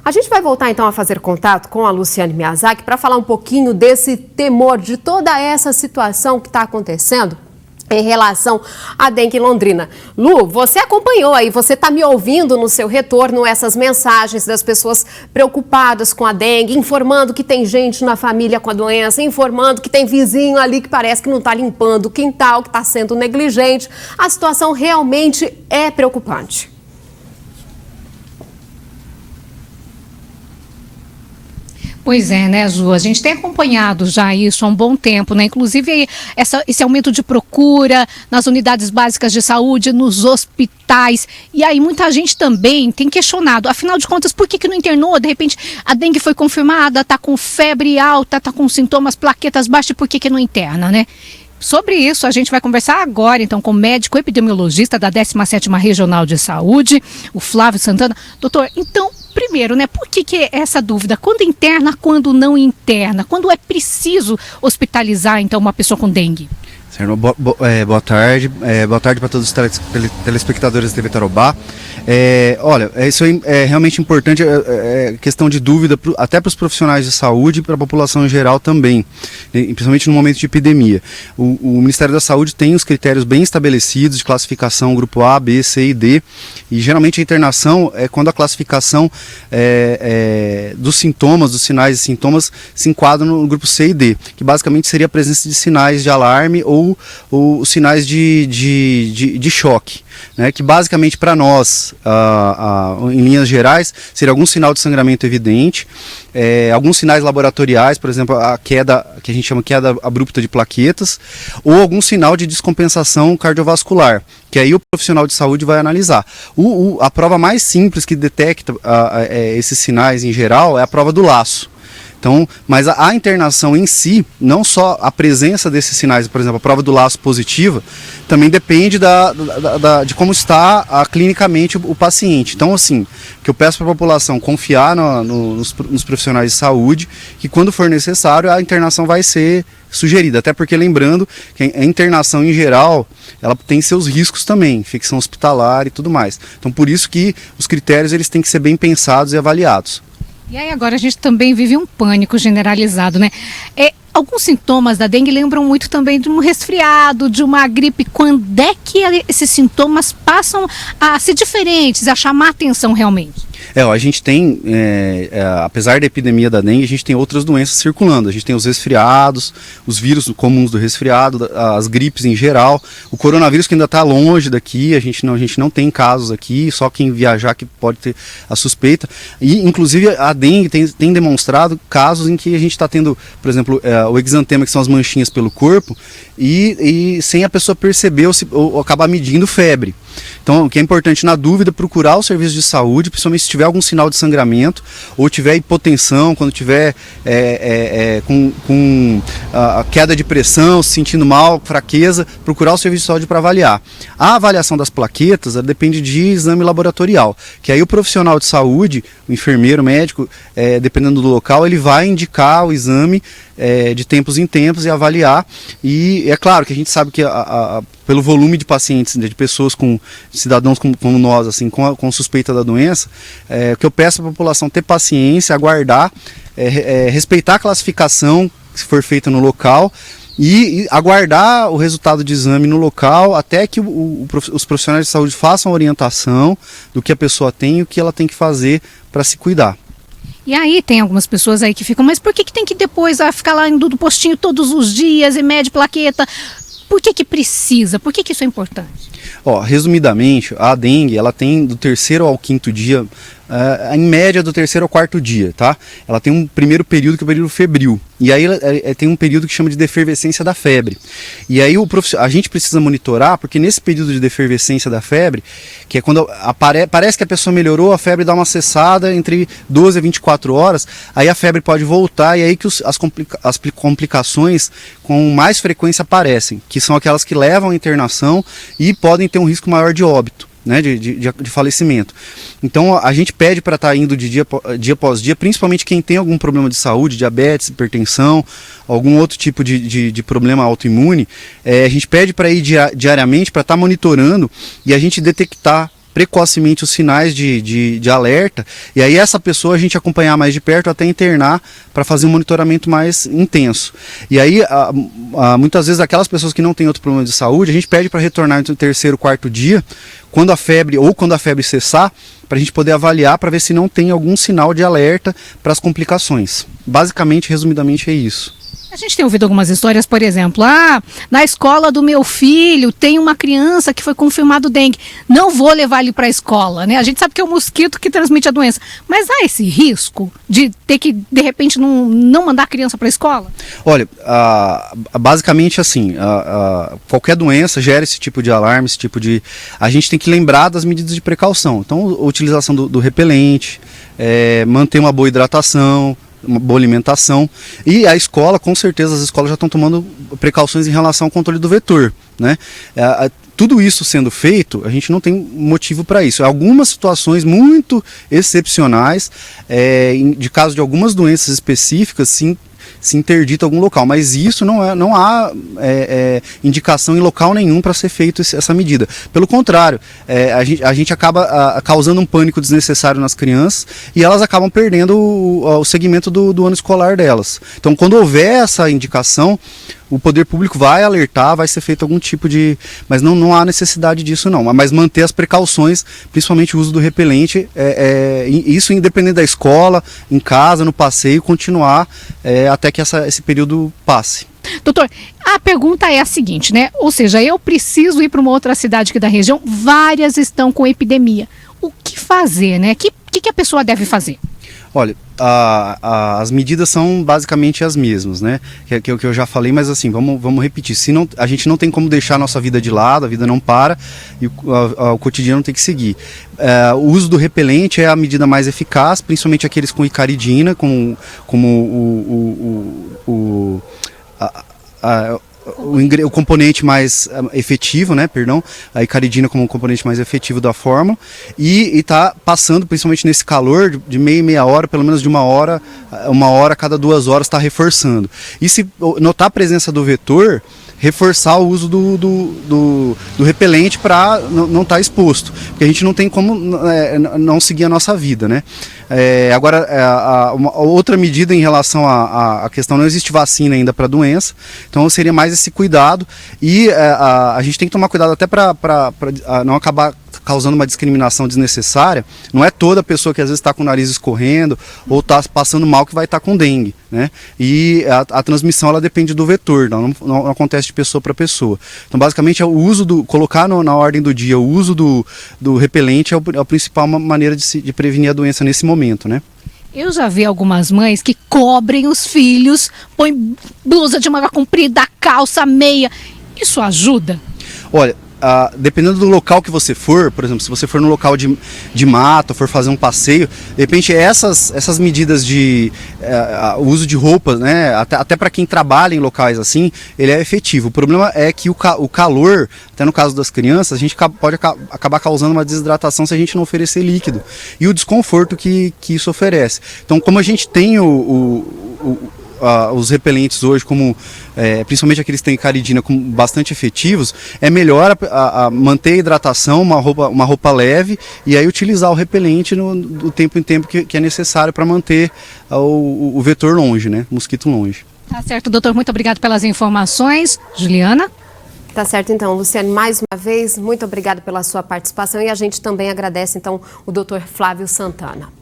A gente vai voltar então a fazer contato com a Luciane Miyazaki para falar um pouquinho desse temor, de toda essa situação que está acontecendo em relação à dengue em Londrina. Lu, você acompanhou aí, você está me ouvindo no seu retorno essas mensagens das pessoas preocupadas com a dengue, informando que tem gente na família com a doença, informando que tem vizinho ali que parece que não está limpando o quintal, que está sendo negligente. A situação realmente é preocupante. Pois é, né, Ju? A gente tem acompanhado já isso há um bom tempo, né? Inclusive esse aumento de procura nas unidades básicas de saúde, nos hospitais. E aí muita gente também tem questionado, afinal de contas, por que não internou? De repente a dengue foi confirmada, está com febre alta, está com sintomas, plaquetas baixas, por que não interna, né? Sobre isso, a gente vai conversar agora, então, com o médico epidemiologista da 17ª Regional de Saúde, o Flávio Santana. Doutor, então, primeiro, né, por que essa dúvida? Quando interna, quando não interna? Quando é preciso hospitalizar, então, uma pessoa com dengue? Boa tarde para todos os telespectadores da TV Tarobá. Olha, isso é realmente importante, questão de dúvida até para os profissionais de saúde e para a população em geral também, principalmente no momento de epidemia. O Ministério da Saúde tem os critérios bem estabelecidos de classificação grupo A, B, C e D, e geralmente a internação é quando a classificação dos sintomas, dos sinais e sintomas se enquadram no grupo C e D, que basicamente seria a presença de sinais de alarme ou os sinais de choque, né, que basicamente para nós, em linhas gerais, seria algum sinal de sangramento evidente, alguns sinais laboratoriais, por exemplo, a queda, que a gente chama queda abrupta de plaquetas, ou algum sinal de descompensação cardiovascular, que aí o profissional de saúde vai analisar. A prova mais simples que detecta esses sinais em geral é a prova do laço. Então, mas a internação em si, não só a presença desses sinais, por exemplo, a prova do laço positiva, também depende de como está clinicamente o paciente. Então, assim, que eu peço para a população confiar nos profissionais de saúde, que quando for necessário, a internação vai ser sugerida. Até porque, lembrando, que a internação em geral, ela tem seus riscos também, infecção hospitalar e tudo mais. Então, por isso que os critérios eles têm que ser bem pensados e avaliados. E aí agora a gente também vive um pânico generalizado, né? Alguns sintomas da dengue lembram muito também de um resfriado, de uma gripe. Quando é que esses sintomas passam a ser diferentes, a chamar a atenção realmente? A gente tem, apesar da epidemia da dengue, a gente tem outras doenças circulando. A gente tem os resfriados, os vírus comuns do resfriado, as gripes em geral. O coronavírus que ainda está longe daqui, a gente não tem casos aqui, só quem viajar que pode ter a suspeita. E, inclusive, a dengue tem demonstrado casos em que a gente está tendo, por exemplo, o exantema, que são as manchinhas pelo corpo, e sem a pessoa perceber ou acabar medindo febre. Então, o que é importante, na dúvida, procurar o serviço de saúde, principalmente se tiver algum sinal de sangramento, ou tiver hipotensão, quando tiver com a queda de pressão, se sentindo mal, fraqueza, procurar o serviço de saúde para avaliar. A avaliação das plaquetas depende de exame laboratorial, que aí o profissional de saúde, o enfermeiro, o médico, dependendo do local, ele vai indicar o exame de tempos em tempos e avaliar. E é claro que a gente sabe que pelo volume de pacientes, de pessoas, cidadãos como nós, assim, com suspeita da doença, o que eu peço à população ter paciência, aguardar, respeitar a classificação que for feita no local e aguardar o resultado de exame no local até que os profissionais de saúde façam a orientação do que a pessoa tem e o que ela tem que fazer para se cuidar. E aí tem algumas pessoas aí que ficam, mas por que tem que depois ficar lá indo do postinho todos os dias e mede plaqueta? Por que precisa? Por que isso é importante? Resumidamente, a dengue, ela tem do 3º ao 5º dia, em média do 3º ao 4º dia, tá? Ela tem um primeiro período que é o período febril, e aí tem um período que chama de defervescência da febre. E aí a gente precisa monitorar, porque nesse período de defervescência da febre, que é quando parece que a pessoa melhorou, a febre dá uma cessada entre 12 a 24 horas, aí a febre pode voltar, e aí que as complicações com mais frequência aparecem, que são aquelas que levam à internação e podem ter um risco maior de óbito, né, de falecimento. Então a gente pede para estar indo de dia após dia, principalmente quem tem algum problema de saúde, diabetes, hipertensão, algum outro tipo de problema autoimune, a gente pede para ir diariamente para estar monitorando e a gente detectar precocemente os sinais de alerta, e aí essa pessoa a gente acompanhar mais de perto até internar para fazer um monitoramento mais intenso. E aí, muitas vezes, aquelas pessoas que não têm outro problema de saúde, a gente pede para retornar entre o terceiro e quarto dia, quando a febre cessar, para a gente poder avaliar para ver se não tem algum sinal de alerta para as complicações. Basicamente, resumidamente, é isso. A gente tem ouvido algumas histórias, por exemplo, na escola do meu filho tem uma criança que foi confirmado dengue, não vou levar ele para a escola, né? A gente sabe que é o mosquito que transmite a doença, mas há esse risco de ter que, de repente, não mandar a criança para a escola? Olha, basicamente assim, qualquer doença gera esse tipo de alarme, esse tipo de... A gente tem que lembrar das medidas de precaução. Então, a utilização do repelente, manter uma boa hidratação, uma boa alimentação, e a escola, com certeza, as escolas já estão tomando precauções em relação ao controle do vetor, né? Tudo isso sendo feito, a gente não tem motivo para isso. Algumas situações muito excepcionais, de caso de algumas doenças específicas, sim, se interdita algum local, mas isso não há indicação em local nenhum para ser feito essa medida. Pelo contrário, a gente acaba causando um pânico desnecessário nas crianças e elas acabam perdendo o segmento do ano escolar delas. Então, quando houver essa indicação, o poder público vai alertar, vai ser feito algum tipo de... Mas não há necessidade disso não, mas manter as precauções, principalmente o uso do repelente, isso independente da escola, em casa, no passeio, continuar até que esse período passe. Doutor, a pergunta é a seguinte, né? Ou seja, eu preciso ir para uma outra cidade aqui da região, várias estão com epidemia. O que fazer, né? O que a pessoa deve fazer? Olha, as medidas são basicamente as mesmas, né? Que é o que eu já falei, mas assim, vamos repetir. A gente não tem como deixar a nossa vida de lado, a vida não para e o cotidiano tem que seguir. O uso do repelente é a medida mais eficaz, principalmente aqueles com icaridina, como o componente mais efetivo, né, a icaridina como o componente mais efetivo da fórmula, e está passando, principalmente nesse calor, de meia hora, pelo menos de uma hora a cada 2 horas está reforçando. E se notar a presença do vetor, reforçar o uso do repelente para não estar exposto, porque a gente não tem como não seguir a nossa vida, né? Agora, uma outra medida em relação à questão, não existe vacina ainda para a doença, então seria mais esse cuidado, e a gente tem que tomar cuidado até para não acabar causando uma discriminação desnecessária. Não é toda pessoa que às vezes está com o nariz escorrendo ou está passando mal que vai estar com dengue, né? E a transmissão, ela depende do vetor, não acontece de pessoa para pessoa. Então, basicamente, o uso colocar na ordem do dia, o uso do repelente é a principal maneira de prevenir a doença nesse momento, né? Eu já vi algumas mães que cobrem os filhos, põem blusa de manga comprida, calça, meia. Isso ajuda? Olha, dependendo do local que você for, por exemplo, se você for no local de mata, for fazer um passeio, de repente essas medidas de uso de roupas, né, até para quem trabalha em locais assim, ele é efetivo. O problema é que o calor, até no caso das crianças, a gente pode acabar causando uma desidratação se a gente não oferecer líquido, e o desconforto que isso oferece. Então, como a gente tem os repelentes hoje, principalmente aqueles que têm icaridina, como bastante efetivos, é melhor manter a hidratação, uma roupa leve, e aí utilizar o repelente do tempo em tempo que é necessário para manter o vetor longe, né? O mosquito longe. Tá certo, doutor, muito obrigado pelas informações. Juliana? Tá certo, então, Luciane, mais uma vez, muito obrigada pela sua participação, e a gente também agradece, então, o doutor Flávio Santana.